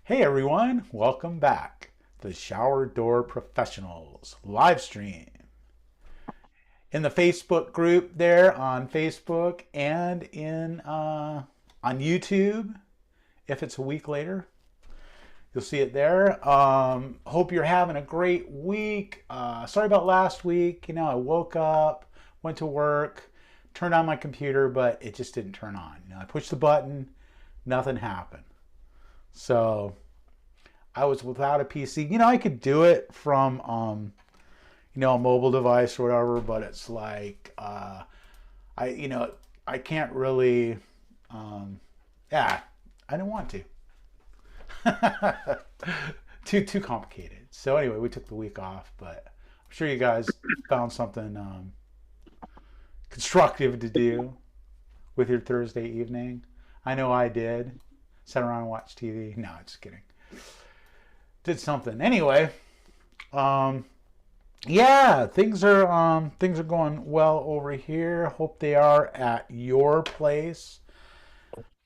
Hey everyone, welcome back to the Shower Door Professionals live stream in the Facebook group there on Facebook and in on YouTube. If it's a week later, you'll see it there. Hope you're having a great week. Sorry about last week. I woke up, went to work, turned on my computer, but it just didn't turn on. I pushed the button, nothing happened. So I was without a PC. I could do it from, a mobile device or whatever, but it's like, I can't really, yeah, I didn't want to. too complicated. So anyway, we took the week off, but I'm sure you guys found something constructive to do with your Thursday evening. I know I did. Sat around and watched TV. No, just kidding. Did something anyway. Yeah, things are going well over here. Hope they are at your place.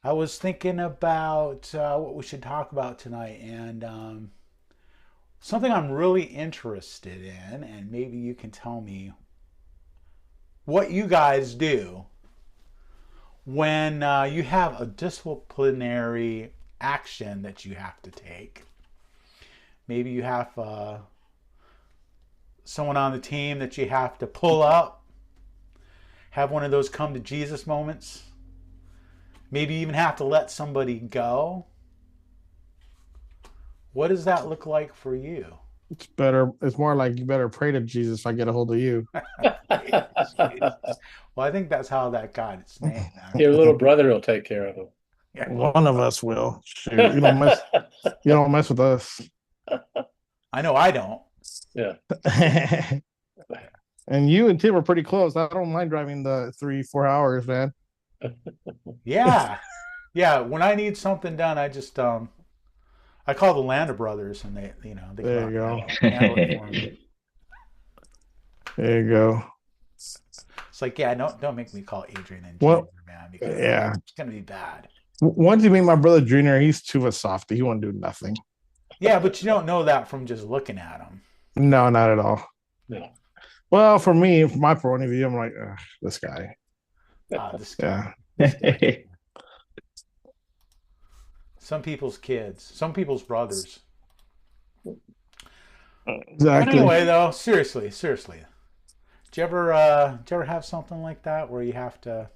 I was thinking about what we should talk about tonight, and something I'm really interested in, and maybe you can tell me what you guys do when you have a disciplinary action that you have to take. Maybe you have someone on the team that you have to pull up, have one of those come to Jesus moments. Maybe you even have to let somebody go. What does that look like for you? It's better. It's more like you better pray to Jesus if I get a hold of you. Well, I think that's how that got its name. Your little brother will take care of him. Yeah. One of us will. Shoot, you don't mess. You don't mess with us. I know I don't. Yeah. And you and Tim are pretty close. I don't mind driving the 3-4 hours, man. Yeah. Yeah. When I need something done, I just I call the Lander brothers, and they There you go. handle it for me. There you go. It's like, yeah, don't make me call Adrian and Well, Junior, man, because yeah. it's gonna be bad. Once you meet my brother Junior, he's too a softy. He won't do nothing. Yeah, but you don't know that from just looking at him. No, not at all. No. Well, for me, from my point of view, I'm like, this guy. This guy. Yeah. Some people's kids, some people's brothers. Exactly. Anyway, though, seriously, did you ever have something like that where you have to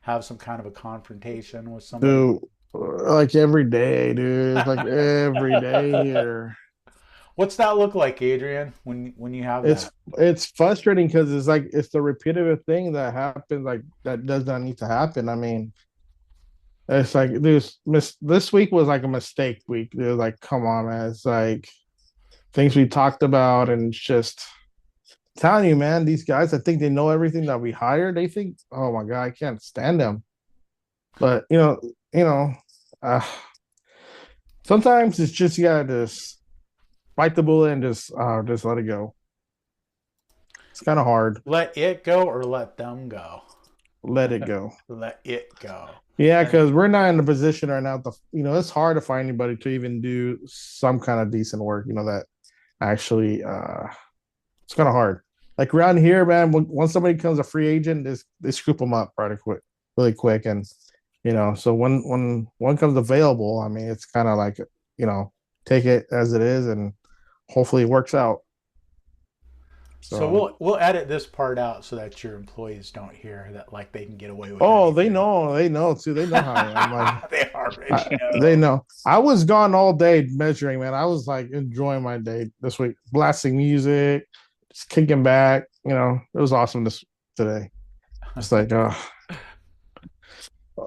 have some kind of a confrontation with somebody? Dude, like every day, dude. Like every day here. What's that look like, Adrian, when you have It's that? it's frustrating because it's like it's the repetitive thing that happens, like that does not need to happen. I mean, it's like this week was like a mistake week. Dude, like, come on, man. It's like things we talked about, and it's just telling you, man, these guys, I think they know everything that we hire. They think, oh my God, I can't stand them. But uh, sometimes it's just you gotta just bite the bullet and just let it go. It's kind of hard. Let it go or let them go? Let it go. Let it go. Yeah, because we're not in a position right now. It's hard to find anybody to even do some kind of decent work. That actually, it's kind of hard. Like around here, man, once somebody becomes a free agent, they scoop them up really quick, and so when one comes available, I mean, it's kind of like take it as it is, and hopefully it works out. So we'll edit this part out so that your employees don't hear that, like they can get away with. Oh, anything. they know too. They know how I am. Like, They already know. they know. I was gone all day measuring, man. I was like enjoying my day this week, blasting music, just kicking back. It was awesome today. It's like,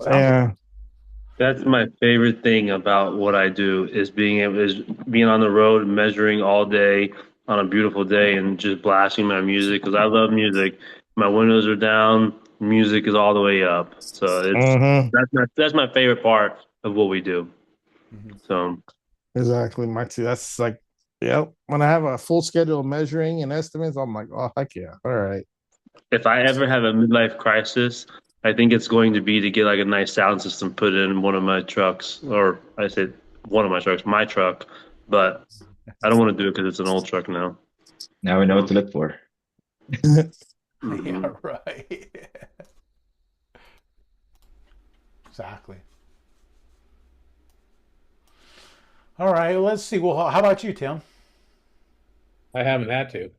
yeah. That's my favorite thing about what I do is being on the road, measuring all day on a beautiful day, and just blasting my music because I love music. My windows are down, music is all the way up. So that's my favorite part of what we do. So Exactly, my too. That's like, yep. When I have a full schedule of measuring and estimates, I'm like, oh heck yeah, all right. if I ever have a midlife crisis, I think it's going to be to get like a nice sound system put in one of my trucks, or I said one of my trucks, my truck, but I don't want to do it because it's an old truck now. Now we know what to look for. Yeah, right. Exactly. All right, let's see. Well, how about you, Tim? I haven't had to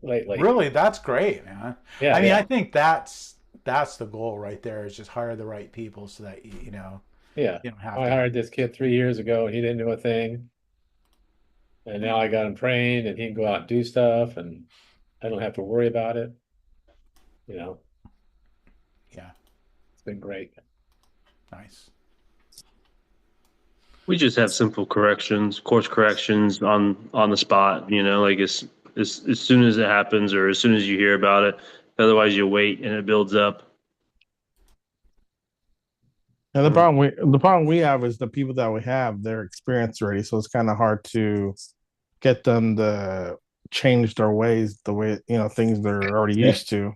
lately. Really, that's great, man. Yeah, I mean, yeah, I think that's the goal right there is just hire the right people so that you know yeah. you don't have I to. hired this kid 3 years ago, and he didn't do a thing. And now I got him trained, and he can go out and do stuff, and I don't have to worry about it. You know, Yeah, it's been great. nice. We just have simple corrections, course corrections on the spot. You know, like as soon as it happens or as soon as you hear about it. Otherwise, you wait and it builds up. And the problem we have is the people that we have, they're experienced already, so it's kind of hard to get them to change their ways, the way things they're already used to.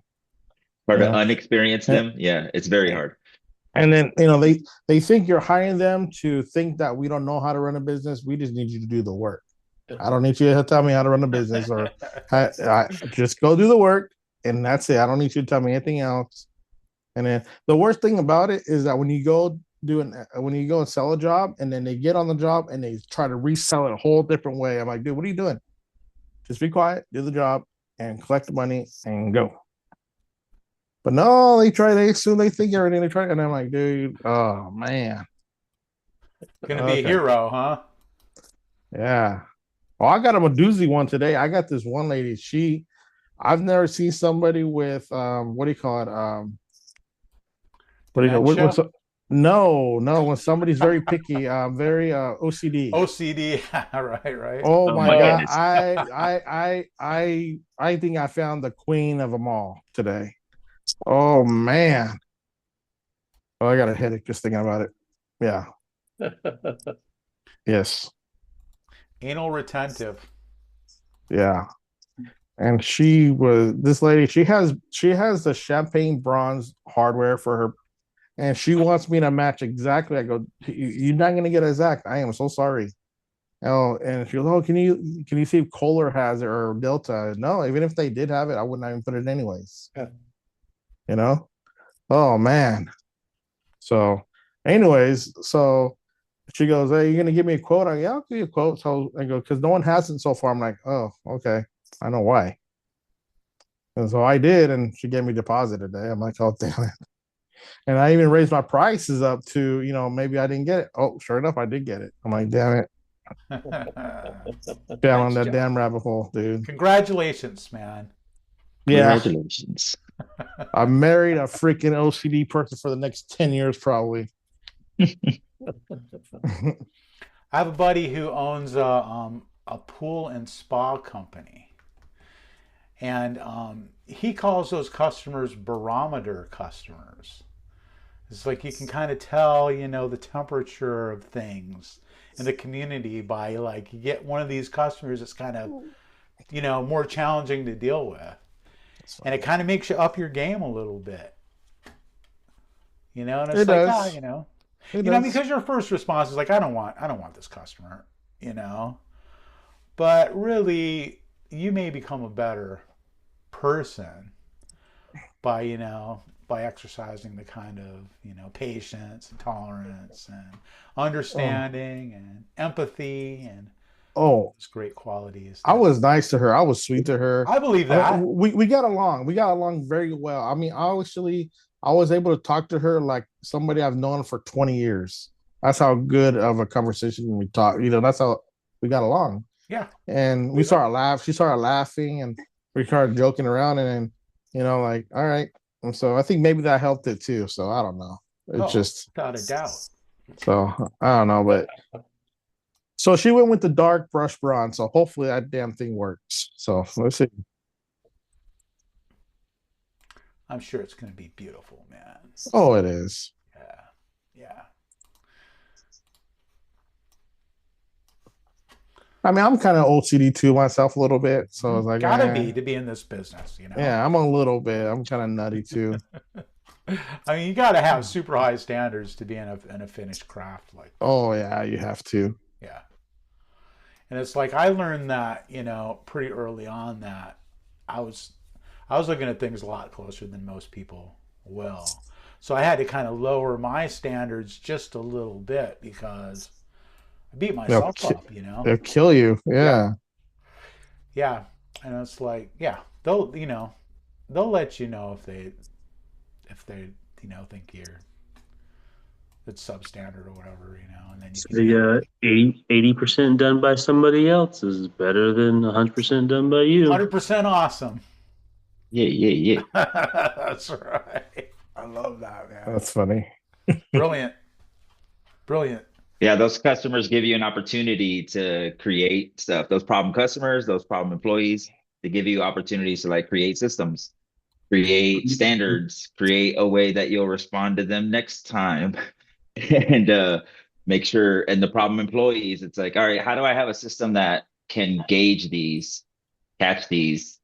Or You to know? unexperience them, yeah, it's very hard. And then they think you're hiring them to think that we don't know how to run a business. We just need you to do the work. I don't need you to tell me how to run a business, or I just go do the work, and that's it. I don't need you to tell me anything else. And then the worst thing about it is that when you go and sell a job, and then they get on the job and they try to resell it a whole different way. I'm like, dude, what are you doing? Just be quiet, do the job, and collect the money and go. But no, they think everything they try, and I'm like, dude, oh man, Gonna be a okay. hero, huh? Yeah. Well, I got him a doozy one today. I got this one lady. I've never seen somebody with what do you call it? What do you call Dementia? no, when somebody's very picky, very OCD. OCD. Right. Oh Oh my my God. goodness. I think I found the queen of them all today. Oh man. Oh, I got a headache just thinking about it. Yeah. Yes. Anal retentive. Yeah. And this lady, she has the champagne bronze hardware for her, and she wants me to match exactly. I go, you're not gonna get exact. I am so sorry. Oh, and she goes, oh, can you see if Kohler has it or Delta? No, even if they did have it, I wouldn't even put it anyways. Yeah. You know? Oh man. So, anyways, so she goes, hey, you're gonna give me a quote? I go, yeah, I'll give you a quote. So I go, because no one has it so far. I'm like, oh, okay. I know why. And so I did, and she gave me a deposit today. I'm like, oh damn it. And I even raised my prices up to, maybe I didn't get it. Oh, sure enough, I did get it. I'm like, damn it. Down on Nice that job. damn rabbit hole, dude. Congratulations, man. Yeah. Congratulations. I married a freaking OCD person for the next 10 years, probably. I have a buddy who owns a pool and spa company, and he calls those customers barometer customers. It's like you can kind of tell, the temperature of things in the community by like you get one of these customers that's kind of, more challenging to deal with, and it kind of makes you up your game a little bit. And it's It like, does. It does. because your first response is like, I don't want this customer, but really you may become a better person by exercising the kind of, patience and tolerance and understanding and empathy and Oh, those great qualities. I was nice to her. I was sweet to her. I believe that. We got along. We got along very well. I mean, I was able to talk to her like somebody I've known for 20 years. That's how good of a conversation we talked. That's how we got along. Yeah. And we started laugh. She started laughing, and we started joking around, and then, like, all right. And so I think maybe that helped it too. So I don't know. It's just without a doubt. so I don't know, but so she went with the dark brush bronze. So hopefully that damn thing works. So let's see. I'm sure it's going to be beautiful, man. Oh, it is. Yeah. I mean, I'm kind of OCD too myself a little bit. So I was like, Gotta be to be in this business, Yeah, I'm a little bit. I'm kind of nutty too. I mean, you got to have super high standards to be in a finished craft like that. Oh yeah, you have to. Yeah. And it's like I learned that, pretty early on that I was I was looking at things a lot closer than most people will. So I had to kind of lower my standards just a little bit because I beat They'll myself ki- up. they'll kill you. Yeah. Yeah. Yeah. And it's like, yeah, they'll let you know if they think it's substandard or whatever, and then you So can they got 80% done by somebody else is better than 100% done by you. 100% awesome. Yeah, yeah, yeah. That's right. I love that, man. That's funny. Brilliant. Brilliant. Yeah, those customers give you an opportunity to create stuff. Those problem customers, those problem employees, they give you opportunities to like create systems, create standards, create a way that you'll respond to them next time. And make sure, and the problem employees, it's like, all right, how do I have a system that can gauge these, catch these,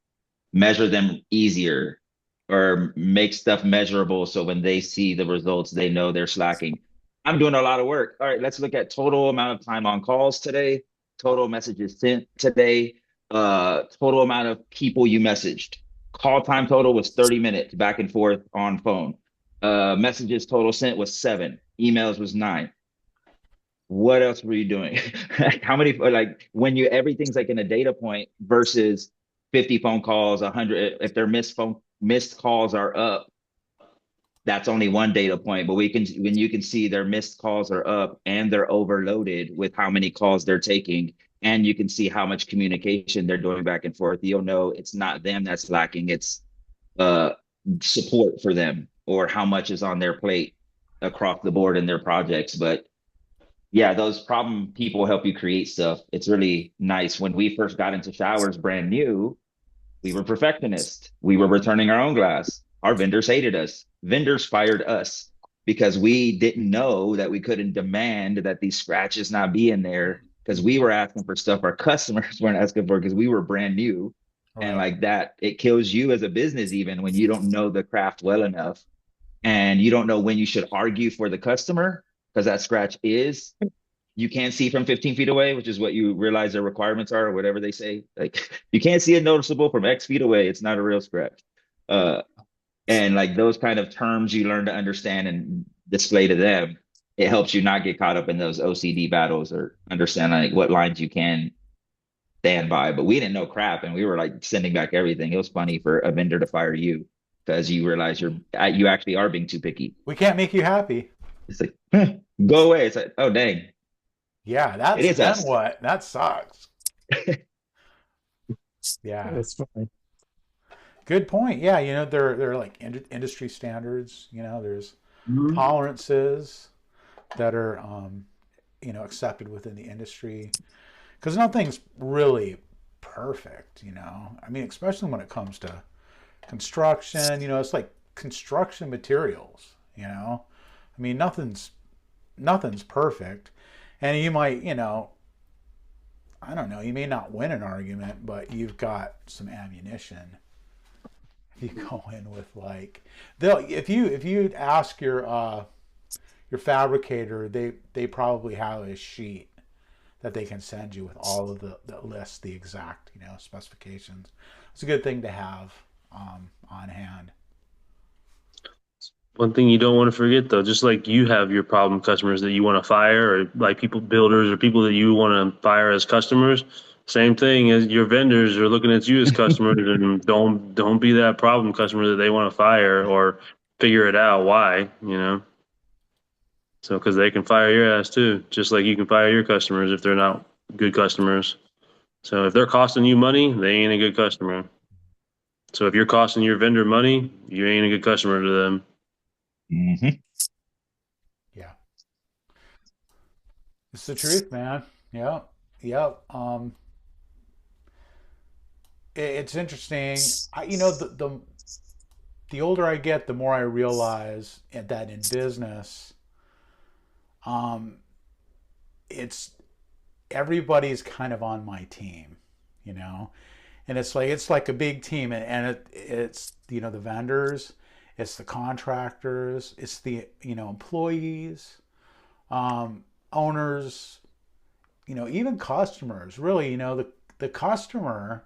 measure them easier, or make stuff measurable so when they see the results, they know they're slacking. I'm doing a lot of work. All right, let's look at total amount of time on calls today, total messages sent today, total amount of people you messaged. Call time total was 30 minutes back and forth on phone. Messages total sent was 7. Emails was 9. What else were you doing? How many, like when you everything's like in a data point versus 50 phone calls, 100, if their missed calls are up, that's only one data point. But when you can see their missed calls are up and they're overloaded with how many calls they're taking, and you can see how much communication they're doing back and forth, you'll know it's not them that's lacking, it's uh support for them or how much is on their plate across the board in their projects. But yeah, those problem people help you create stuff. It's really nice. When we first got into showers brand new, we were perfectionists. We were returning our own glass. Our vendors hated us. Vendors fired us because we didn't know that we couldn't demand that these scratches not be in there because we were asking for stuff our customers weren't asking for because we were brand new. And Right. like that, it kills you as a business even when you don't know the craft well enough and you don't know when you should argue for the customer because that scratch is you can't see from 15 feet away, which is what you realize their requirements are or whatever they say. Like you can't see it noticeable from X feet away. It's not a real scratch. Uh, and like those kind of terms you learn to understand and display to them, it helps you not get caught up in those OCD battles or understand like what lines you can stand by. But we didn't know crap and we were like sending back everything. It was funny for a vendor to fire you because you realize you actually are being too picky. We can't make you happy. It's like, go away. It's like, oh dang, Yeah, it is then us. what? That sucks. Yeah. That's funny. Good point. Yeah, they're like industry standards. There's tolerances that are accepted within the industry because nothing's really perfect. I mean, especially when it comes to construction. It's like construction materials. I mean, nothing's perfect, and you might I don't know, you may not win an argument, but you've got some ammunition. You go in with like they'll if you ask your fabricator, they probably have a sheet that they can send you with all of the lists, the exact specifications. It's a good thing to have on hand. One thing you don't want to forget, though, just like you have your problem customers that you want to fire, or like people, builders, or people that you want to fire as customers, same thing as your vendors are looking at you as customers, and don't be that problem customer that they want to fire or figure it out why. So because they can fire your ass too, just like you can fire your customers if they're not good customers. So if they're costing you money, they ain't a good customer. So if you're costing your vendor money, you ain't a good customer to them. Mhm. Yeah, it's the truth, man. Yeah, yeah. It's interesting. The older I get, the more I realize that in business, um, it's everybody's kind of on my team, you know, and it's like a big team, and it's the vendors, it's the contractors, it's the, employees, owners, even customers. Really, the customer,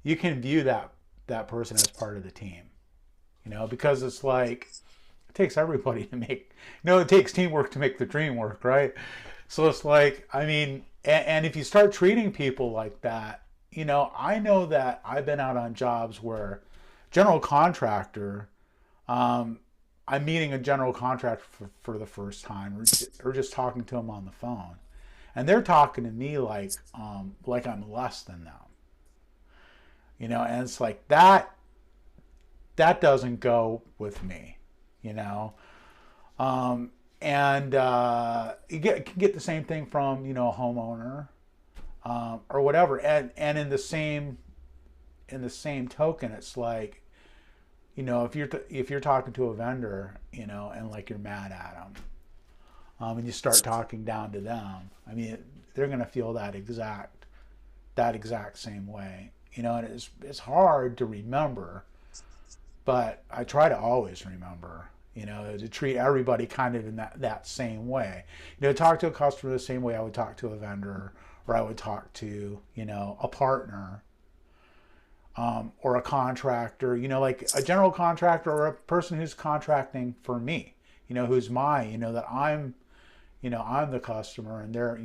you can view that person as part of the team, because it's like, it takes everybody to make, it takes teamwork to make the dream work, right? So it's like, I mean, and if you start treating people like that, I know that I've been out on jobs where general contractor, I'm meeting a general contractor for the first time, or just talking to them on the phone, and they're talking to me like I'm less than them, and it's like that doesn't go with me, and you can get the same thing from a homeowner, or whatever, and in the same token, it's like, if you're talking to a vendor, and like you're mad at them, and you start talking down to them, I mean, they're gonna feel that exact same way, and it's hard to remember, but I try to always remember, to treat everybody kind of in that same way, talk to a customer the same way I would talk to a vendor, or I would talk to, a partner, or a contractor, like a general contractor, or a person who's contracting for me, who's that I'm the customer, and they're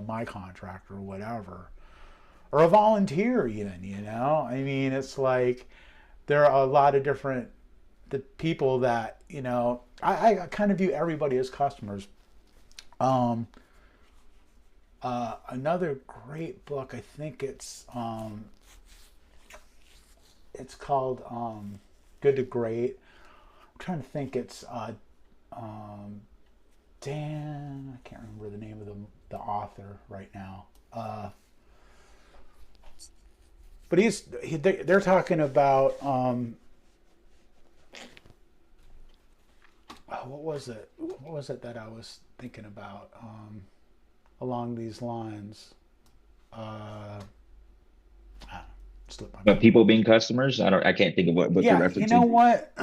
my contractor, or whatever, or a volunteer even, I mean, it's like, there are a lot of different people that, I kind of view everybody as customers. Another great book, I think it's called Good to Great. I'm trying to think, it's Dan, I can't remember the name of the author right now. But they're talking about what was it that I was thinking about along these lines? Slipped my But mind. people being customers, I can't think of what you're Yeah, referencing. you know what?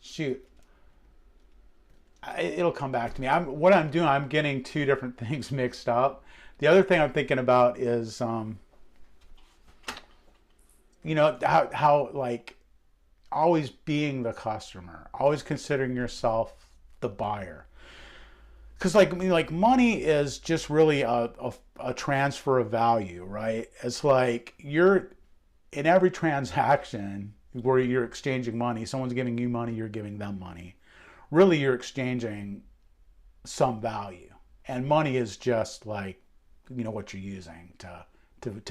Shoot. It'll come back to me. I'm getting two different things mixed up. The other thing I'm thinking about is, how like always being the customer, always considering yourself the buyer. Because like money is just really a transfer of value, right? It's like you're in every transaction where you're exchanging money. Someone's giving you money, you're giving them money. Really, you're exchanging some value, and money is just like what you're using to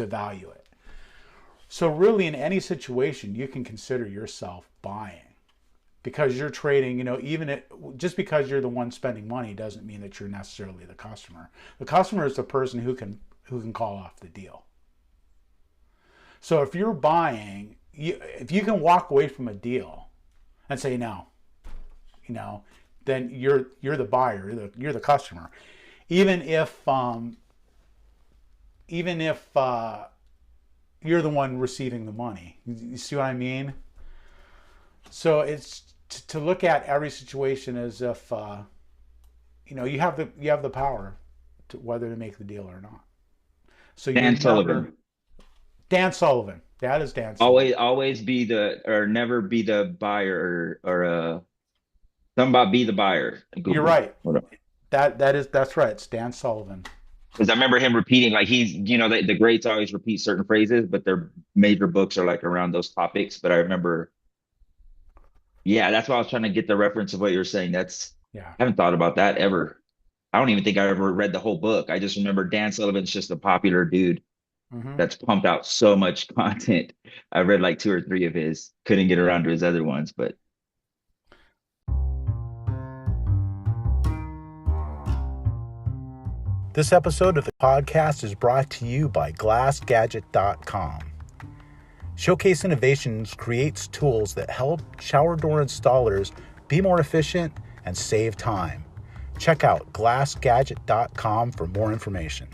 value it. So really, in any situation, you can consider yourself buying, because you're trading. Just because you're the one spending money doesn't mean that you're necessarily the customer. The customer is the person who can call off the deal. So if you're buying, if you can walk away from a deal and say no, then you're the buyer, you're the customer, even if you're the one receiving the money. You see what I mean? So it's to look at every situation as if you have the power to whether to make the deal or not. So Dan Sullivan. Dan Sullivan. That is Dan Sullivan. Always be never be the buyer, or something about be the buyer. You're right. That's right. It's Dan Sullivan. Because I remember him repeating, like, he's, the greats always repeat certain phrases, but their major books are like around those topics. But I remember, yeah, that's why I was trying to get the reference of what you're saying. I haven't thought about that ever. I don't even think I ever read the whole book. I just remember Dan Sullivan's just a popular dude that's pumped out so much content. I read like 2 or 3 of his, couldn't get around to his other ones, but. This episode of the podcast is brought to you by GlassGadget.com. Showcase Innovations creates tools that help shower door installers be more efficient and save time. Check out GlassGadget.com for more information.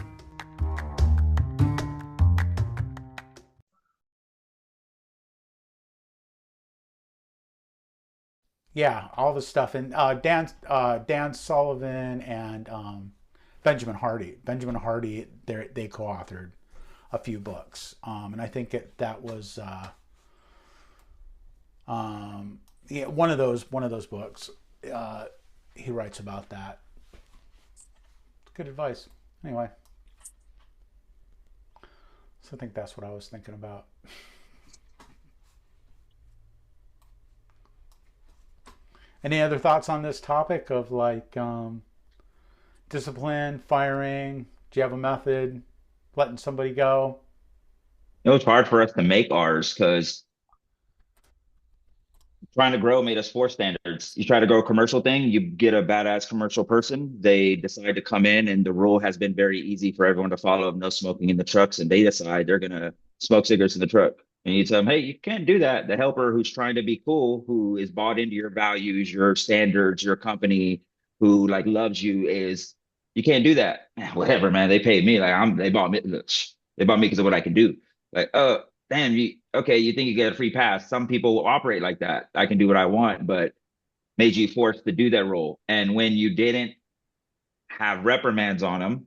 Yeah, all the stuff. And Dan Sullivan and Benjamin Hardy. Benjamin Hardy, they co-authored a few books, and I think that was yeah, one of those books. Uh, he writes about that. Good advice. Anyway, so I think that's what I was thinking about. Any other thoughts on this topic of like discipline, firing? Do you have a method? Letting somebody go? It's hard for us to make ours because trying to grow made us force standards. You try to grow a commercial thing, you get a badass commercial person. They decide to come in, and the rule has been very easy for everyone to follow: no smoking in the trucks. And they decide they're gonna smoke cigarettes in the truck. And you tell them, hey, you can't do that. The helper who's trying to be cool, who is bought into your values, your standards, your company, who like loves you, is you can't do that. Whatever, man. They paid me. They bought me. They bought me because of what I can do. Like, oh, damn, okay, you think you get a free pass. Some people will operate like that. I can do what I want, but made you forced to do that role. And when you didn't have reprimands on them,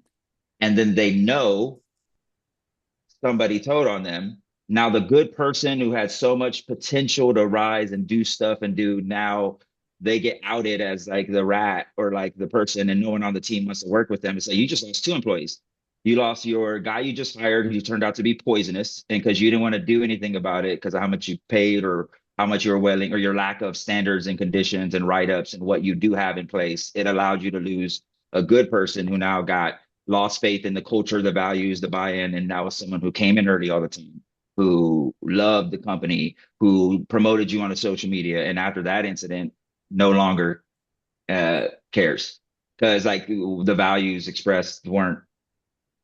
and then they know somebody told on them, now the good person who had so much potential to rise and do stuff and do, now they get outed as like the rat or like the person, and no one on the team wants to work with them. It's like, you just lost two employees. You lost your guy you just hired, who turned out to be poisonous, and because you didn't want to do anything about it because of how much you paid or how much you were willing, or your lack of standards and conditions and write-ups and what you do have in place, it allowed you to lose a good person who now got lost faith in the culture, the values, the buy-in, and now is someone who came in early all the time, who loved the company, who promoted you on a social media, and after that incident, no longer cares because like the values expressed weren't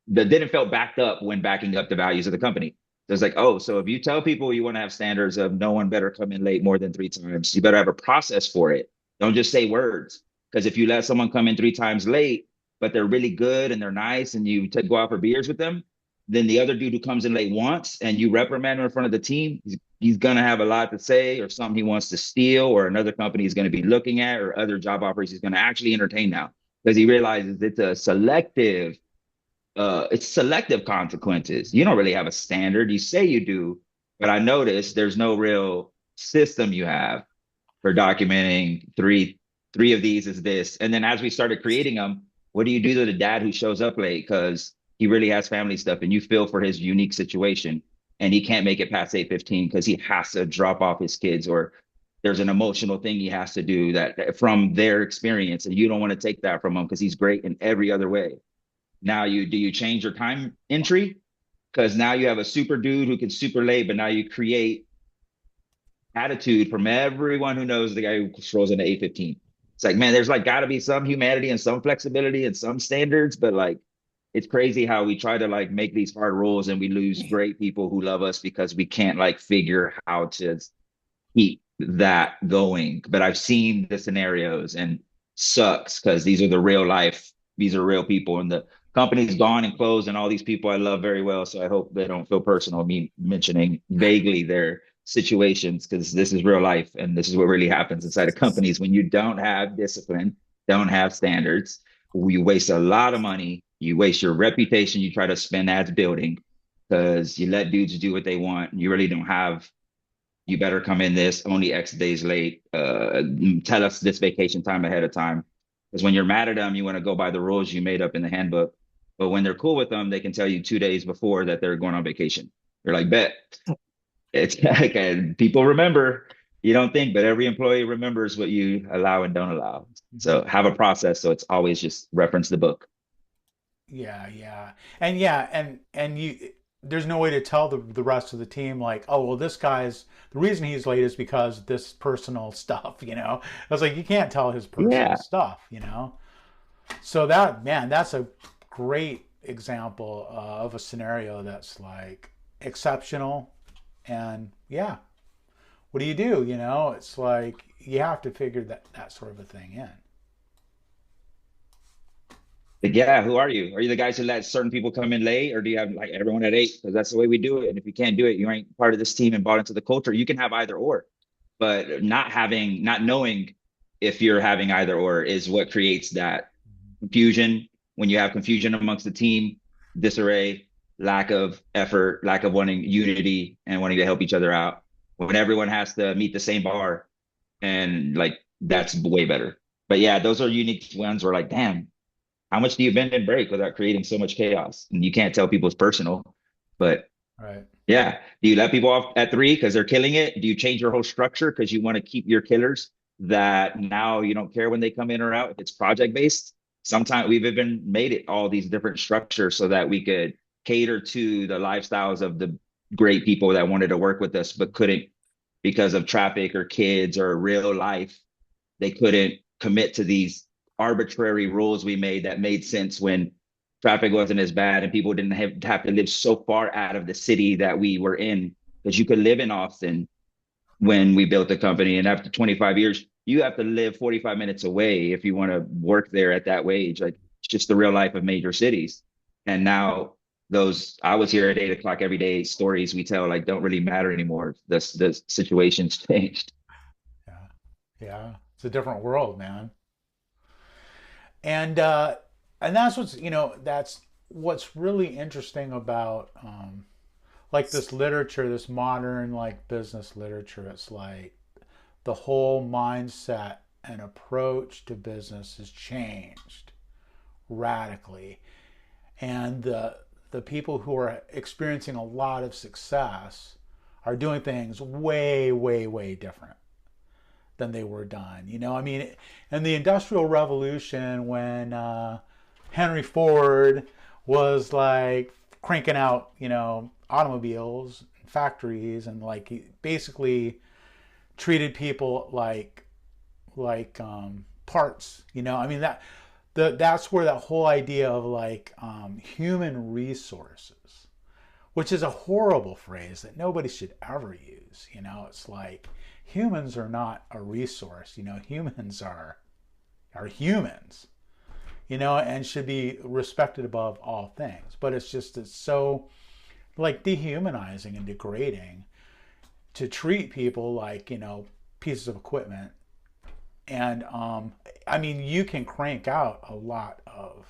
that didn't felt backed up when backing up the values of the company. So it's like, oh, so if you tell people you want to have standards of no one better come in late more than 3 times, you better have a process for it. Don't just say words. Because if you let someone come in 3 times late, but they're really good and they're nice, and you go out for beers with them, then the other dude who comes in late once and you reprimand him in front of the team, he's going to have a lot to say, or something he wants to steal, or another company is going to be looking at, or other job offers he's going to actually entertain now because he realizes it's selective consequences. You don't really have a standard. You say you do, but I noticed there's no real system you have for documenting three of these is this. And then as we started creating them, what do you do to the dad who shows up late because he really has family stuff, and you feel for his unique situation, and he can't make it past 8:15 because he has to drop off his kids, or there's an emotional thing he has to do that from their experience, and you don't want to take that from him because he's great in every other way. Now you change your time entry because now you have a super dude who can super late, but now you create attitude from everyone who knows the guy who strolls into 8:15. It's like, man, there's like got to be some humanity and some flexibility and some standards, but like it's crazy how we try to like make these hard rules and we lose great people who love us because we can't like figure how to keep that going. But I've seen the scenarios and sucks because these are the real life, these are real people, and the company's gone and closed, and all these people I love very well. So I hope they don't feel personal me mentioning vaguely their situations, because this is real life and this is what really happens inside of companies when you don't have discipline, don't have standards. You waste a lot of money, you waste your reputation, you try to spend ads building because you let dudes do what they want. You really don't have, you better come in this only X days late. Tell us this vacation time ahead of time. Because when you're mad at them, you want to go by the rules you made up in the handbook. But when they're cool with them, they can tell you 2 days before that they're going on vacation. You're like, bet. It's like, and people remember. You don't think, but every employee remembers what you allow and don't allow. So have a process. So it's always just reference the book. And you, there's no way to tell the rest of the team like, oh well, this guy's the reason he's late is because this personal stuff. I was like, you can't tell his personal stuff. So that, man, that's a great example of a scenario that's like exceptional. And yeah, what do you do? It's like you have to figure that sort of a thing in. Like, yeah, who are you? Are you the guys who let certain people come in late, or do you have like everyone at 8? Because that's the way we do it. And if you can't do it, you ain't part of this team and bought into the culture. You can have either or. but not knowing if you're having either or is what creates that confusion. When you have confusion amongst the team, disarray, lack of effort, lack of wanting unity and wanting to help each other out, when everyone has to meet the same bar, and like that's way better. But yeah, those are unique ones where like, damn, how much do you bend and break without creating so much chaos? And you can't tell people it's personal, but Right. yeah. Do you let people off at 3 because they're killing it? Do you change your whole structure because you want to keep your killers that now you don't care when they come in or out? If it's project based, sometimes we've even made it all these different structures so that we could cater to the lifestyles of the great people that wanted to work with us but couldn't because of traffic or kids or real life. They couldn't commit to these arbitrary rules we made that made sense when traffic wasn't as bad and people didn't have to live so far out of the city that we were in. Because you could live in Austin when we built the company, and after 25 years, you have to live 45 minutes away if you want to work there at that wage. Like it's just the real life of major cities. And now those I was here at 8 o'clock every day stories we tell like don't really matter anymore. The situation's changed. Yeah. Yeah. It's a different world, man. And that's that's what's really interesting about like this literature, this modern like business literature. It's like the whole mindset and approach to business has changed radically, and the people who are experiencing a lot of success are doing things way, way, way different than they were done. I mean, in the Industrial Revolution, when Henry Ford was like cranking out, automobiles, factories, and like he basically treated people like parts. I mean that's where that whole idea of like human resources, which is a horrible phrase that nobody should ever use. It's like humans are not a resource. Humans are humans. And should be respected above all things. But it's so like dehumanizing and degrading to treat people like pieces of equipment. And I mean, you can crank out a lot of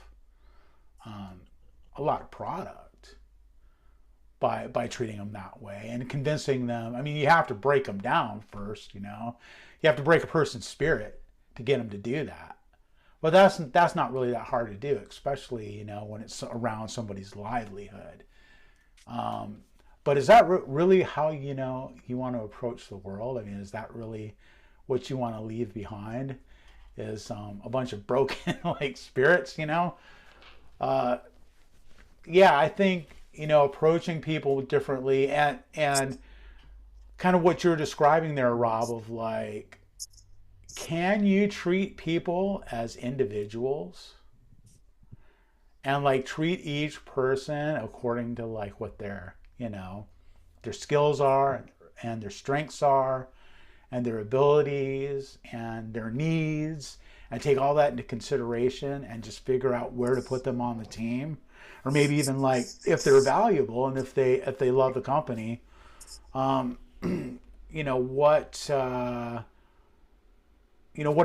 product by treating them that way and convincing them. I mean, you have to break them down first. You have to break a person's spirit to get them to do that. But that's not really that hard to do, especially when it's around somebody's livelihood. But is that really how you want to approach the world? I mean, is that really what you want to leave behind? Is a bunch of broken like spirits? Yeah, I think approaching people differently and kind of what you're describing there, Rob, of like, can you treat people as individuals and like treat each person according to like what their skills are and their strengths are and their abilities and their needs, and take all that into consideration and just figure out where to put them on the team, or maybe even like if they're valuable and if they love the company, what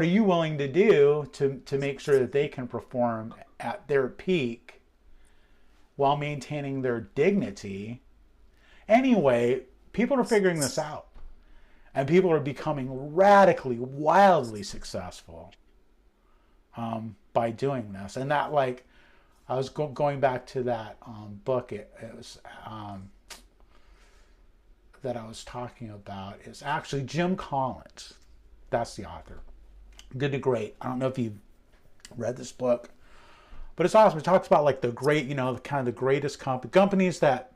are you willing to do to make sure that they can perform at their peak while maintaining their dignity? Anyway, people are figuring this out, and people are becoming radically, wildly successful by doing this. And that, like, I was going back to that book. It was that I was talking about is actually Jim Collins. That's the author. Good to Great. I don't know if you've read this book, but it's awesome. It talks about like the great, kind of the greatest companies that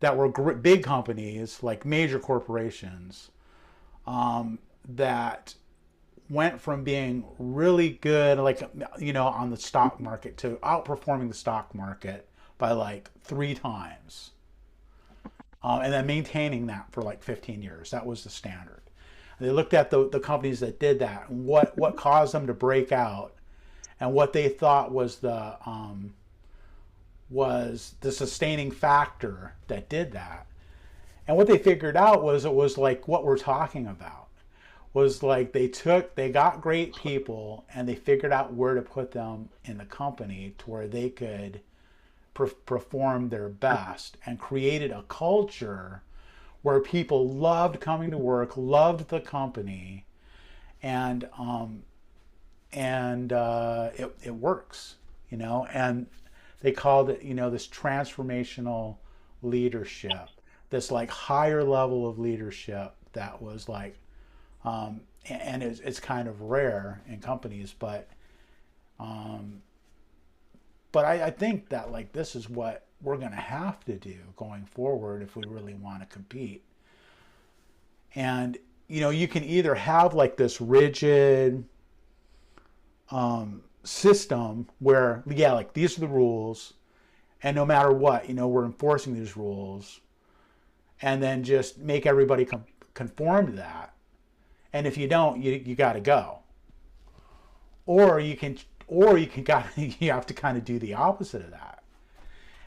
were big companies, like major corporations, that went from being really good, like, on the stock market to outperforming the stock market by like 3 times. And then maintaining that for like 15 years. That was the standard. They looked at the companies that did that, and what caused them to break out, and what they thought was the sustaining factor that did that. And what they figured out was it was like what we're talking about, was like they got great people and they figured out where to put them in the company to where they could perform their best, and created a culture where people loved coming to work, loved the company, and it works, you know. And they called it, you know, this transformational leadership, this like higher level of leadership that was like, and it's kind of rare in companies, but I think that like this is what we're going to have to do going forward if we really want to compete. And you know, you can either have like this rigid system where, yeah, like these are the rules, and no matter what, you know, we're enforcing these rules, and then just make everybody conform to that. And if you don't, you got to go. Or you can you have to kind of do the opposite of that,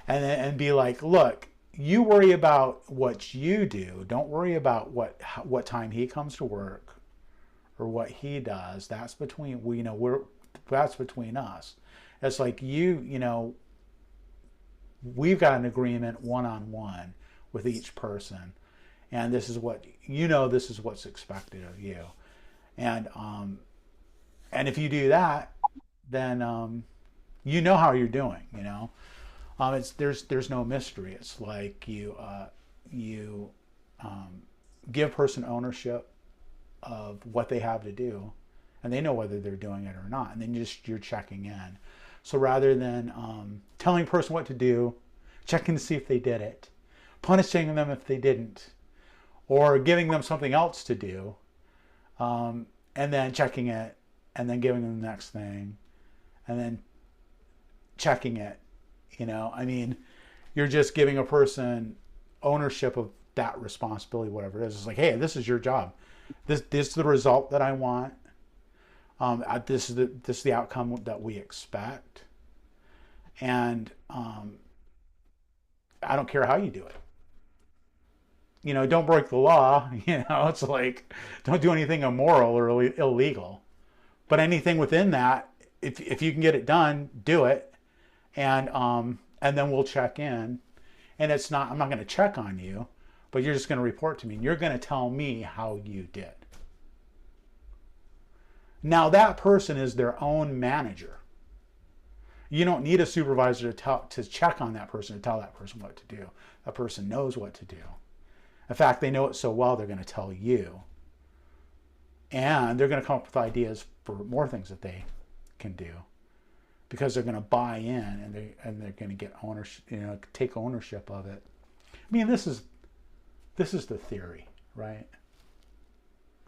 and be like, look, you worry about what you do. Don't worry about what time he comes to work or what he does. That's between that's between us. It's like you know, we've got an agreement one-on-one with each person, and this is what you know. This is what's expected of you, and if you do that, then you know how you're doing. You know, there's no mystery. It's like you give person ownership of what they have to do, and they know whether they're doing it or not, and then you're checking in. So rather than telling a person what to do, checking to see if they did it, punishing them if they didn't, or giving them something else to do, and then checking it, and then giving them the next thing, and then checking it. You know, I mean, you're just giving a person ownership of that responsibility, whatever it is. It's like, hey, this is your job. This is the result that I want. This is the outcome that we expect, and I don't care how you do it. You know, don't break the law. You know, it's like, don't do anything immoral or illegal, but anything within that, if you can get it done, do it, and then we'll check in. And it's not, I'm not going to check on you, but you're just going to report to me, and you're going to tell me how you did. Now that person is their own manager. You don't need a supervisor to check on that person, to tell that person what to do. That person knows what to do. In fact, they know it so well, they're going to tell you. And they're going to come up with ideas for more things that they can do, because they're going to buy in, and they're going to get ownership, you know, take ownership of it. I mean, this is the theory, right?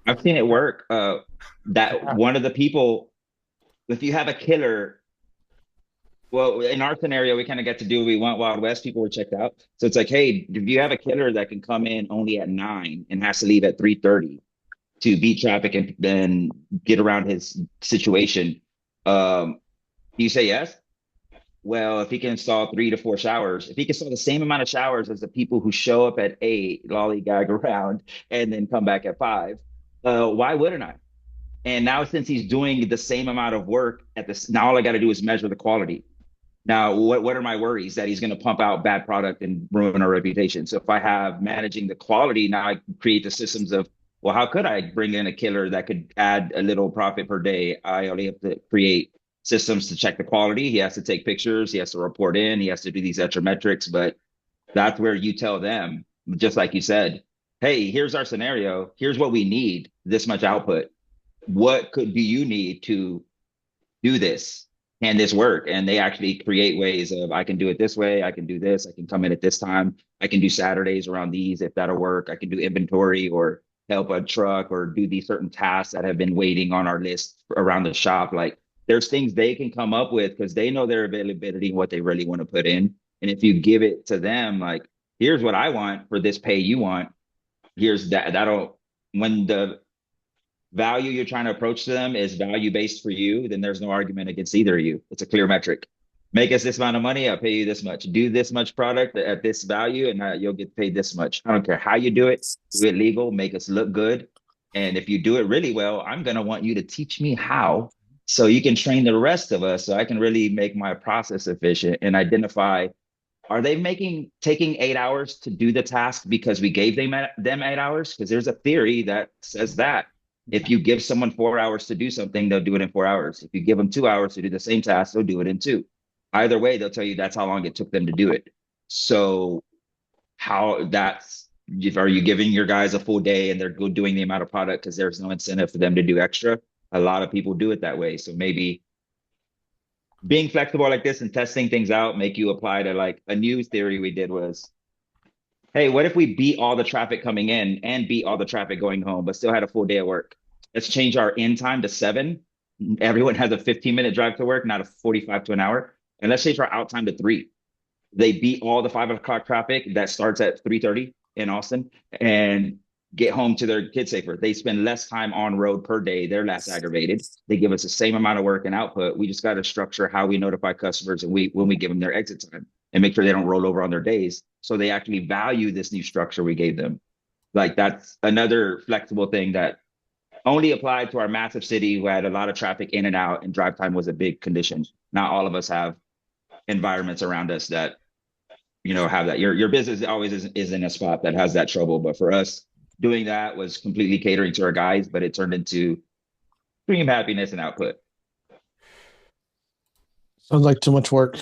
I've seen it work. That one of the people, if you have a killer, well, in our scenario, we kind of get to do what we want. Wild West, people were checked out. So it's like, hey, if you have a killer that can come in only at 9 and has to leave at 3:30 to beat traffic and then get around his situation, do you say yes? Well, if he can install 3 to 4 showers, if he can install the same amount of showers as the people who show up at 8, lollygag around, and then come back at 5, why wouldn't I? And now, since he's doing the same amount of work at this, now all I got to do is measure the quality. Now, what are my worries? That he's going to pump out bad product and ruin our reputation. So if I have managing the quality, now I create the systems of, well, how could I bring in a killer that could add a little profit per day? I only have to create systems to check the quality. He has to take pictures. He has to report in. He has to do these extra metrics. But that's where you tell them, just like you said, hey, here's our scenario. Here's what we need, this much output. What do you need to do this? Can this work? And they actually create ways of, I can do it this way. I can do this. I can come in at this time. I can do Saturdays around these, if that'll work. I can do inventory or help a truck or do these certain tasks that have been waiting on our list around the shop. Like, there's things they can come up with because they know their availability and what they really want to put in. And if you give it to them, like, here's what I want for this pay you want. Here's when the value you're trying to approach to them is value based for you, then there's no argument against either of you. It's a clear metric. Make us this amount of money, I'll pay you this much. Do this much product at this value, and you'll get paid this much. I don't care how you do it. Do it legal. Make us look good. And if you do it really well, I'm going to want you to teach me how so you can train the rest of us so I can really make my process efficient and identify, are they taking 8 hours to do the task because we gave them 8 hours? Because there's a theory that says that if you give someone 4 hours to do something, they'll do it in 4 hours. If you give them 2 hours to do the same task, they'll do it in two. Either way, they'll tell you that's how long it took them to do it. So are you giving your guys a full day and they're doing the amount of product because there's no incentive for them to do extra? A lot of people do it that way. So maybe being flexible like this and testing things out make you apply to, like, a new theory we did was, hey, what if we beat all the traffic coming in and beat all the traffic going home, but still had a full day of work? Let's change our in time to 7. Everyone has a 15-minute drive to work, not a 45 to an hour. And let's change our out time to 3. They beat all the 5 o'clock traffic that starts at 3:30 in Austin and get home to their kids safer. They spend less time on road per day. They're less aggravated. They give us the same amount of work and output. We just got to structure how we notify customers and when we give them their exit time and make sure they don't roll over on their days. So they actually value this new structure we gave them. Like, that's another flexible thing that only applied to our massive city who had a lot of traffic in and out, and drive time was a big condition. Not all of us have environments around us that, have that. Your business always is in a spot that has that trouble. But for us, doing that was completely catering to our guys, but it turned into extreme happiness and output. Sounds like too much work.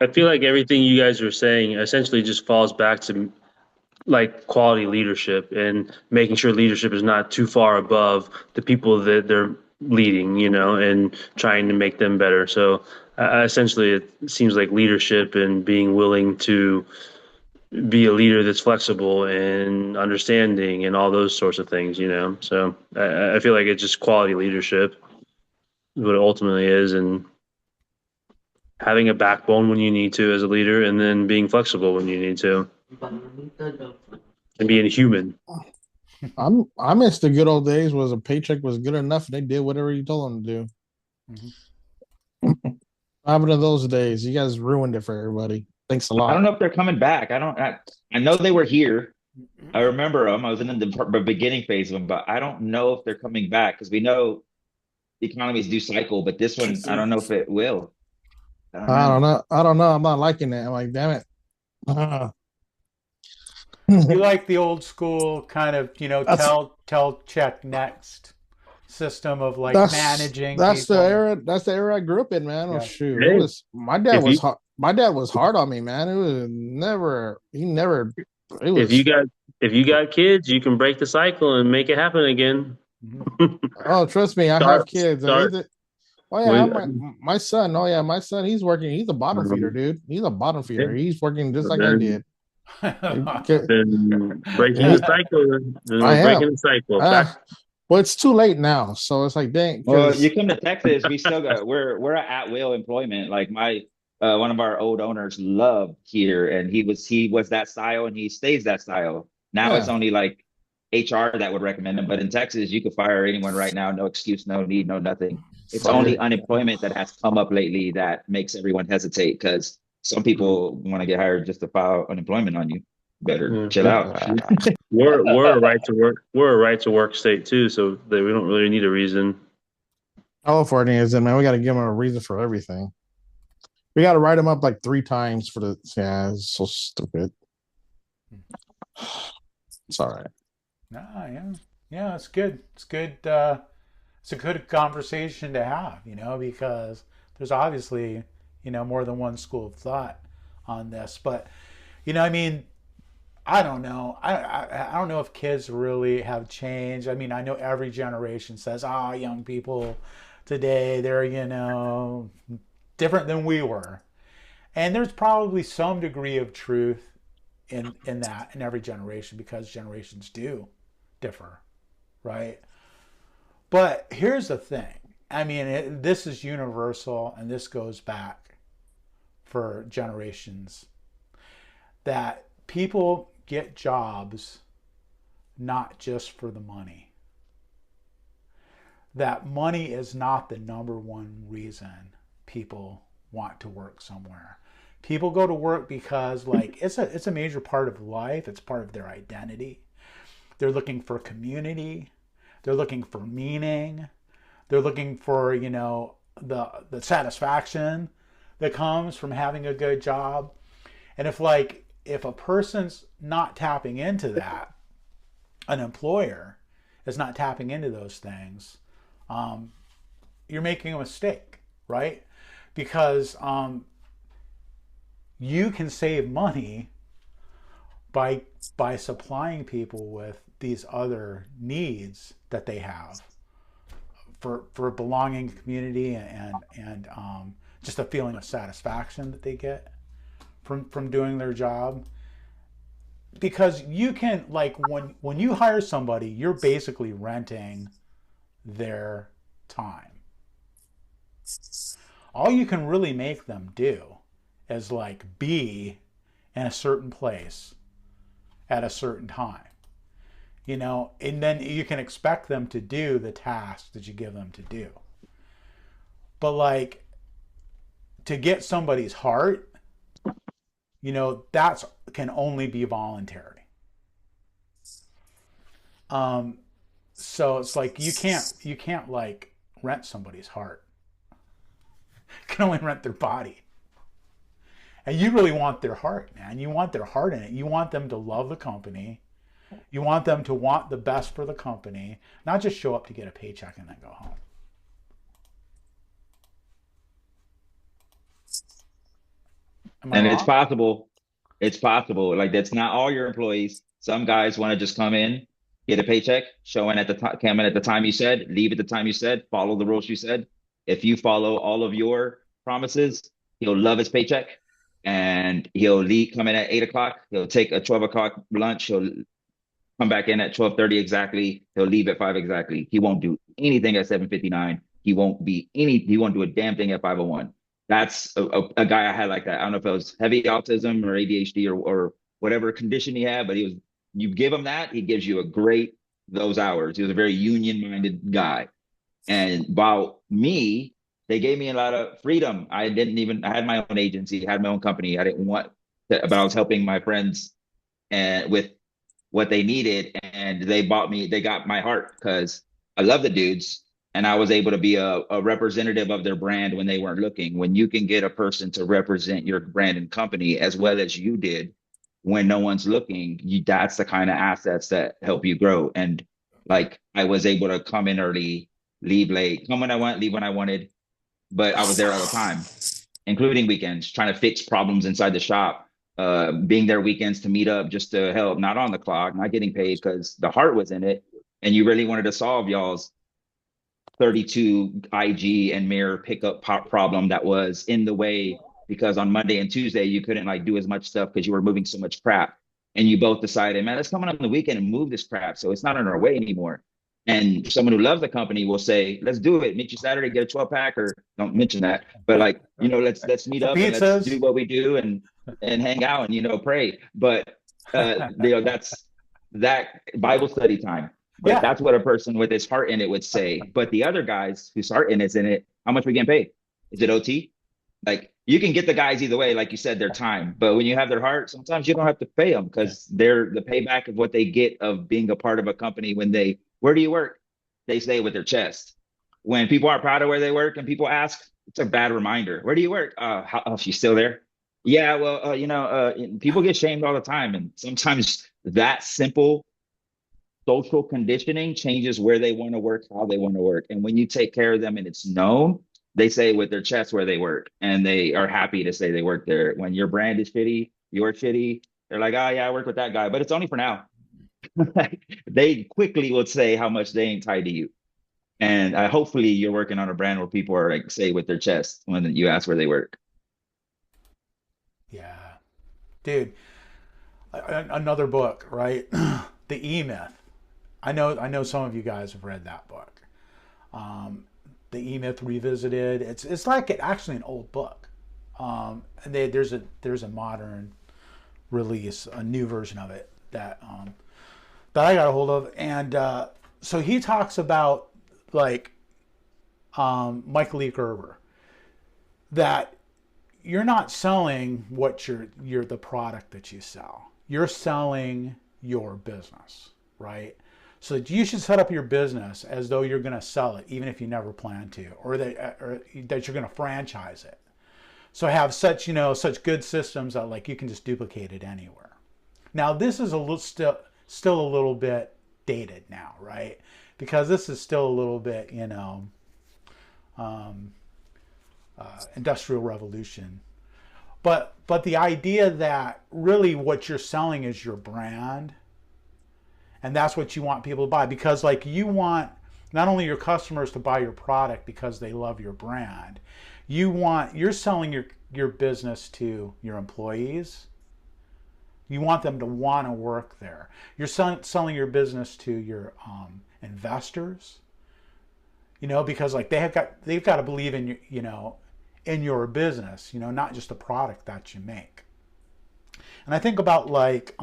I feel like everything you guys are saying essentially just falls back to, like, quality leadership and making sure leadership is not too far above the people that they're leading, and trying to make them better. So essentially, it seems like leadership and being willing to be a leader that's flexible and understanding and all those sorts of things, So I feel like it's just quality leadership is what it ultimately is, and having a backbone when you need to as a leader, and then being flexible when you need to, and being human. I miss the good old days was a paycheck was good enough and they did whatever you told them to do. What happened to those days? You guys ruined it for everybody. Thanks a lot. I don't know if they're coming back. I know they were here. I remember them. I was in the beginning phase of them, but I don't know if they're coming back because we know economies do cycle, but this one, I don't know if it will. I don't know. I'm not liking it. I'm like, damn it. You like the old school kind of, tell, check, next system of, like, managing that's people. the era I grew up in, man. Oh, Yeah. shoot. Hey, my dad was hard on me, man. It was if you got kids, you can break the cycle and make it happen again. Oh, trust me, I have kids. My son. Oh yeah, my son. He's working. He's a bottom feeder, dude. He's a bottom feeder. He's working just like I did. Then breaking the cycle. Breaking the cycle. Well, it's too late now, so it's like, dang. Well, you come to Texas, we still got we're at will employment. Like, my one of our old owners loved here, and he was that style, and he stays that style. Now it's only like HR that would recommend him, but in Texas, you could fire anyone right now, no excuse, no need, no nothing. It's only unemployment that has come up lately that makes everyone hesitate, because some people want to get hired just to file unemployment on you. Better chill out. We're a right to work. We're a right to work state too, so we don't really need a reason. All for it is, man. We got to give them a reason for everything. We got to write them up like 3 times for the. Yeah, it's so stupid. It's all right. Yeah, it's good. It's good. It's a good conversation to have, because there's obviously, more than one school of thought on this. But, I don't know. I don't know if kids really have changed. I mean, I know every generation says, young people today, they're, different than we were. And there's probably some degree of truth in that in every generation, because generations do differ, right? But here's the thing. I mean, this is universal, and this goes back for generations, that people get jobs not just for the money. That money is not the number one reason people want to work somewhere. People go to work because, like, it's a major part of life. It's part of their identity. They're looking for community. They're looking for meaning. They're looking for, you know, the satisfaction that comes from having a good job. And if a person's not tapping into that, an employer is not tapping into those things, you're making a mistake, right? Because you can save money by supplying people with these other needs that they have for belonging to community and just a feeling of satisfaction that they get from doing their job. Because you can, like, when you hire somebody, you're basically renting their time. All you can really make them do is like be in a certain place at a certain time, you know, and then you can expect them to do the tasks that you give them to do. But like, to get somebody's heart, you know, that's can only be voluntary. So it's like you can't like rent somebody's heart. You can only rent their body. And you really want their heart, man. You want their heart in it. You want them to love the company. You want them to want the best for the company, not just show up to get a paycheck and then go home. And it's possible. It's possible. Like, that's not all your employees. Some guys want to just come in, get a paycheck, show in at the time, come in at the time you said, leave at the time you said, follow the rules you said. If you follow all of your promises, he'll love his paycheck, and he'll leave, come in at 8 o'clock. He'll take a 12 o'clock lunch. He'll come back in at 12:30 exactly. He'll leave at 5 exactly. He won't do anything at 7:59. He won't do a damn thing at 5:01. That's a guy I had like that. I don't know if it was heavy autism or ADHD or whatever condition he had, but you give him that, he gives you those hours. He was a very union-minded guy. And while they gave me a lot of freedom. I had my own agency, had my own company. I didn't want to, but I was helping my friends with what they needed. And they got my heart because I love the dudes. And I was able to be a representative of their brand when they weren't looking. When you can get a person to represent your brand and company as well as you did when no one's looking, that's the kind of assets that help you grow. And like, I was able to come in early, leave late, come when I want, leave when I wanted. But I was there all the time, including weekends, trying to fix problems inside the shop, being there weekends to meet up just to help, not on the clock, not getting paid because the heart was in it. And you really wanted to solve y'all's 32 IG and mirror pickup problem that was in the way because on Monday and Tuesday, you couldn't like do as much stuff because you were moving so much crap. And you both decided, man, let's come on the weekend and move this crap. So it's not on our way anymore. And someone who loves the company will say, let's do it. Meet you Saturday, get a 12-pack, or don't mention that. But like, you know, let's meet up and let's do what we do and hang out and, you know, pray. But, you know, that's that Bible study time. But that's what a person with his heart in it would say. But the other guys whose heart is in it, how much we getting paid? Is it OT? Like, you can get the guys either way, like you said, their time. But when you have their heart, sometimes you don't have to pay them because they're the payback of what they get of being a part of a company. Where do you work? They say with their chest. When people aren't proud of where they work and people ask, it's a bad reminder. Where do you work? She's still there? Yeah, well, you know, people get shamed all the time. And sometimes that simple social conditioning changes where they want to work, how they want to work. And when you take care of them and it's known, they say with their chest where they work, and they are happy to say they work there. When your brand is shitty, you're shitty, they're like, oh yeah, I work with that guy, but it's only for now. They quickly will say how much they ain't tied to you. And hopefully you're working on a brand where people are like, say with their chest when you ask where they work. Yeah, dude, another book, right? The E-Myth. I know some of you guys have read that book. The E-Myth Revisited. It's like actually an old book. And there's a modern release, a new version of it that I got a hold of. And so he talks about like Michael Lee Gerber, that you're not selling what you're the product that you sell. You're selling your business, right? So you should set up your business as though you're going to sell it, even if you never plan to, or that you're going to franchise it. So have such, such good systems that like you can just duplicate it anywhere. Now this is still a little bit dated now, right? Because this is still a little bit, industrial revolution. But the idea that really what you're selling is your brand, and that's what you want people to buy, because like you want not only your customers to buy your product because they love your brand, you're selling your business to your employees. You want them to want to work there. You're selling your business to your investors, because like they've got to believe in in your business, not just the product that you make. And I think about like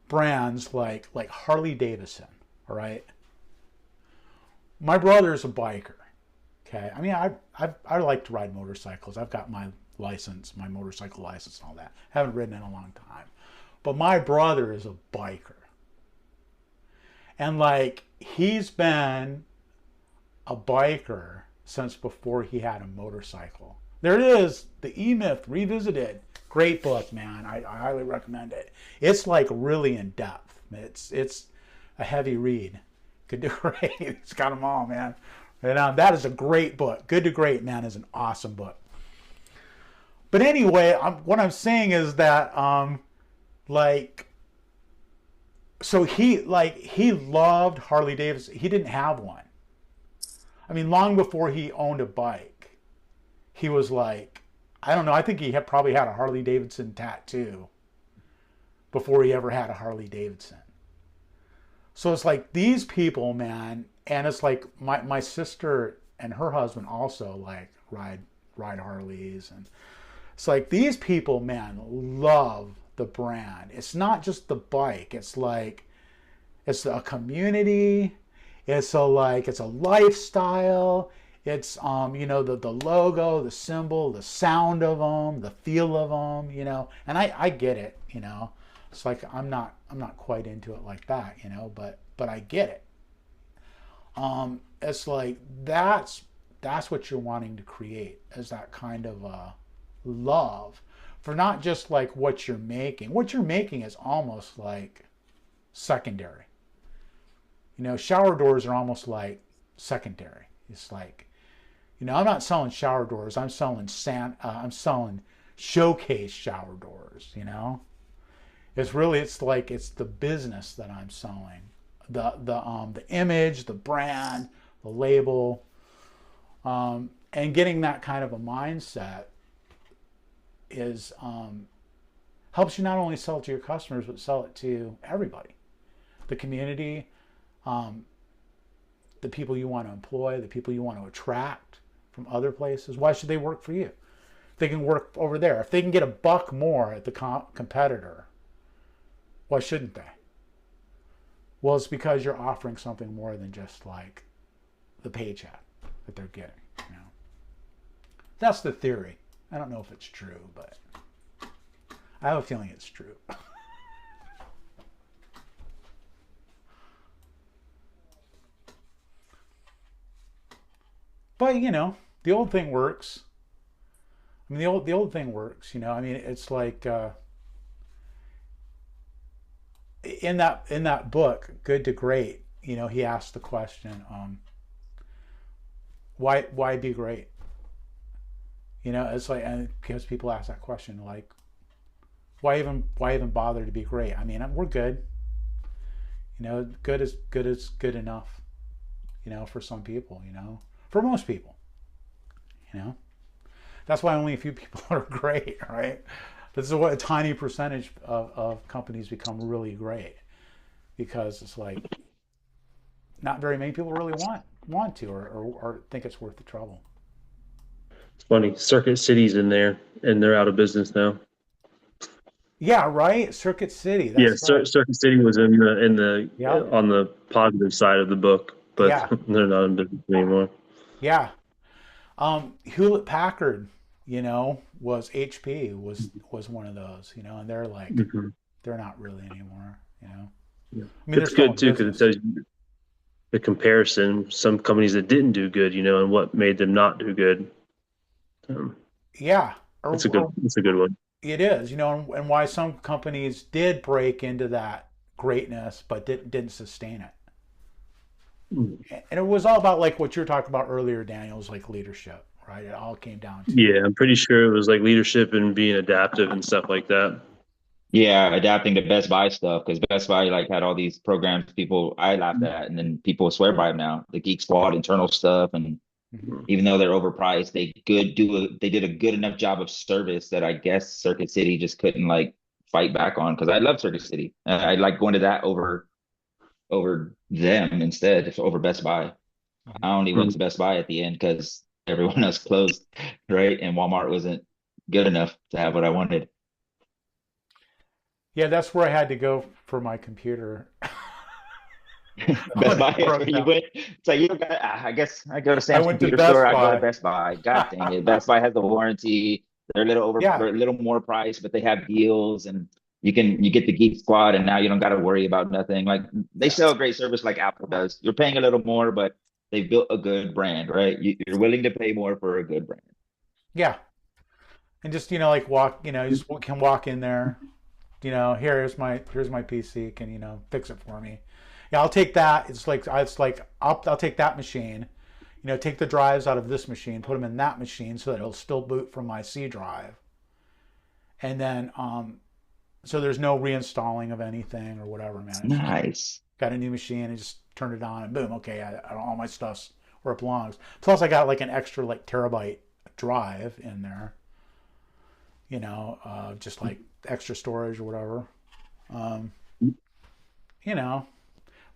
brands like Harley Davidson, all right? My brother is a biker, okay? I mean, I like to ride motorcycles. I've got my license, my motorcycle license and all that. Haven't ridden in a long time. But my brother is a biker. And like, he's been a biker since before he had a motorcycle. There it is, The E-Myth Revisited. Great book, man. I highly recommend it. It's like really in depth. It's a heavy read. Good to Great. It's got them all, man. And that is a great book. Good to Great, man, is an awesome book. But anyway, what I'm saying is that so he loved Harley Davidson. He didn't have one. I mean, long before he owned a bike, he was like, I don't know, I think he probably had a Harley Davidson tattoo before he ever had a Harley Davidson. So it's like these people, man, and it's like my sister and her husband also like ride Harleys, and it's like these people, man, love the brand. It's not just the bike. It's like it's a community. It's a lifestyle. It's the logo, the symbol, the sound of them, the feel of them, And I get it, It's like I'm not quite into it like that, but I get it. It's like that's what you're wanting to create, is that kind of love for not just like what you're making. What you're making is almost like secondary. Shower doors are almost like secondary. It's like, I'm not selling shower doors. I'm selling showcase shower doors. It's the business that I'm selling, the image, the brand, the label, and getting that kind of a mindset is helps you not only sell it to your customers but sell it to everybody, the community. The people you want to employ, the people you want to attract from other places. Why should they work for you? If they can work over there, if they can get $1 more at the competitor, why shouldn't they? Well, it's because you're offering something more than just like the paycheck that they're getting. That's the theory. I don't know if it's true, but I have a feeling it's true. But the old thing works. I mean, the old thing works. I mean, it's like in that book, Good to Great. He asked the question, why be great? It's like, and because people ask that question, like, why even bother to be great? I mean, we're good. Good is good enough. For some people. For most people, that's why only a few people are great, right? This is what a tiny percentage of companies become really great, because it's like not very many people really want to or think it's worth the trouble. It's funny. Circuit City's in there, and they're out of business now. Yeah, right. Circuit City. That's right. Circuit City was in the Yep. on the positive side of the book, but Yeah. they're not in business anymore. Yeah. Hewlett Packard, was HP was one of those, and they're like, they're not really anymore, I mean, they're It's still good in too because it business. tells you the comparison, some companies that didn't do good, and what made them not do good. Um, Yeah, it's a good one. it is, and why some companies did break into that greatness, but didn't sustain it. And it was all about like what you were talking about earlier, Daniel's like leadership, right? It all came down to Yeah, I'm pretty sure it was like leadership and being adaptive and stuff like that. Yeah, adapting to Best Buy stuff because Best Buy like had all these programs people I laughed at, and then people swear by them now. The Geek Squad internal stuff, and Mhm. even though they're overpriced, they did a good enough job of service that I guess Circuit City just couldn't like fight back on because I love Circuit City. I like going to that over them instead, over Best Buy. I only went to Best Buy at the end because everyone else closed, right? And Walmart wasn't good enough to have what I wanted. Yeah, that's where I had to go for my computer Best when Buy, it that's where broke you down. went. So you got, I guess I go to I Sam's went to computer store. Best I go to Buy. Best Buy. God dang it. Best Buy has the warranty. Yeah, They're a little more price, but they have deals and you get the Geek Squad and now you don't got to worry about nothing. Like they yeah, sell a great service like Apple does. You're paying a little more, but they built a good brand, right? You're willing to pay more for a good brand. yeah. And just like walk, you just can walk in there. Here's my PC. Can fix it for me? Yeah, I'll take that. It's like I'll take that machine. Take the drives out of this machine, put them in that machine so that it'll still boot from my C drive. And then so there's no reinstalling of anything or whatever, man. It's just Nice. got a new machine and just turned it on and boom, okay, all my stuff's where it belongs. Plus, I got like an extra like terabyte drive in there, just like extra storage or whatever. Um, you know,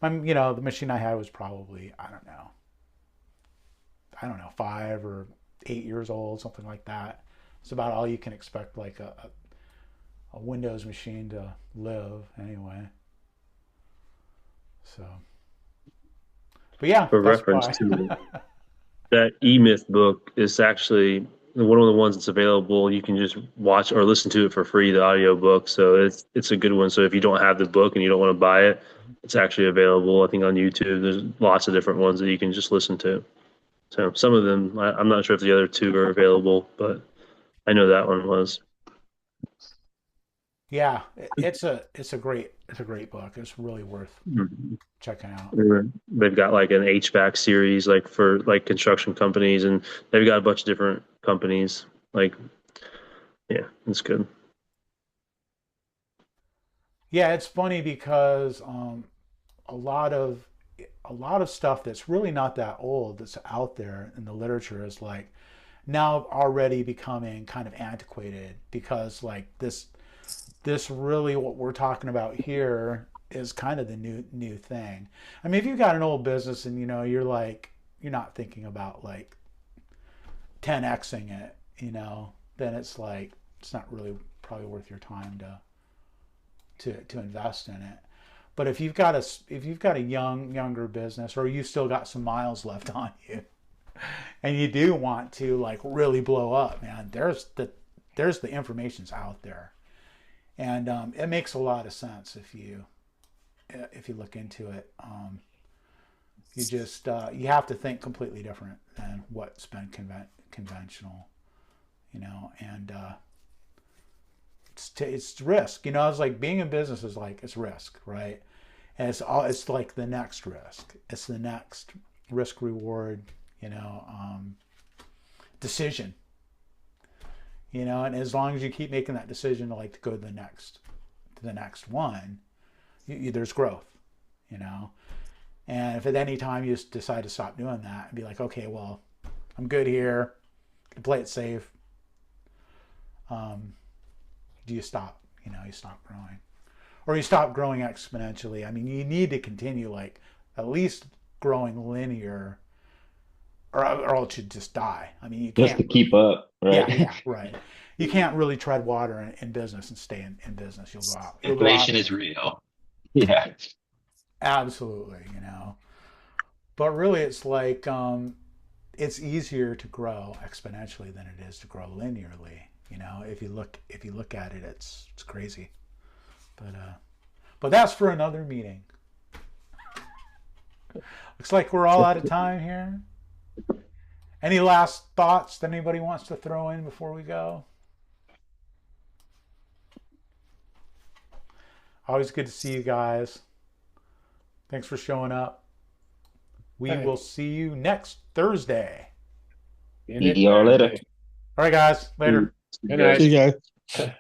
the machine I had was probably I don't know 5 or 8 years old, something like that. It's about all you can expect like a Windows machine to live anyway. So, but yeah, For Best reference Buy. to that E-Myth book is actually one of the ones that's available. You can just watch or listen to it for free, the audio book. So it's a good one. So if you don't have the book and you don't want to buy it, it's actually available. I think on YouTube, there's lots of different ones that you can just listen to. So some of them, I'm not sure if the other two are available, but I know that one was. Yeah, it's a great book. It's really worth Mhm. checking out. They've got like an HVAC series, like for like construction companies, and they've got a bunch of different companies. Like, yeah, it's good. Yeah, it's funny because a lot of a lot of stuff that's really not that old that's out there in the literature is like now already becoming kind of antiquated because like this really what we're talking about here is kind of the new thing. I mean, if you've got an old business and you're not thinking about like 10xing it, then it's like it's not really probably worth your time to invest in it. But if you've got a younger business or you still got some miles left on you and you do want to like really blow up, man, there's the information's out there. And it makes a lot of sense if you look into it. You have to think completely different than what's been conventional, and it's risk. It's like being in business is like it's risk, right? And it's like the next risk. It's the next risk reward, decision. And as long as you keep making that decision to go to the next one, there's growth, you know. And if at any time you just decide to stop doing that and be like, okay, well, I'm good here, play it safe, do you stop? You stop growing, or you stop growing exponentially. I mean, you need to continue like at least growing linear, or else you just die. I mean, you Just can't to keep really. up, Yeah, right? yeah, right. You can't really tread water in business and stay in business. You'll go out. You'll go out Inflation of is it. real. Yeah. Absolutely. But really, it's like it's easier to grow exponentially than it is to grow linearly. If you look at it, it's crazy. But But that's for another meeting. Looks like we're all out of time here. Any last thoughts that anybody wants to throw in before we go? Always good to see you guys. Thanks for showing up. We will see you next Thursday. See you next See y'all later. Thursday. All right, guys. Later. Good night. See you guys.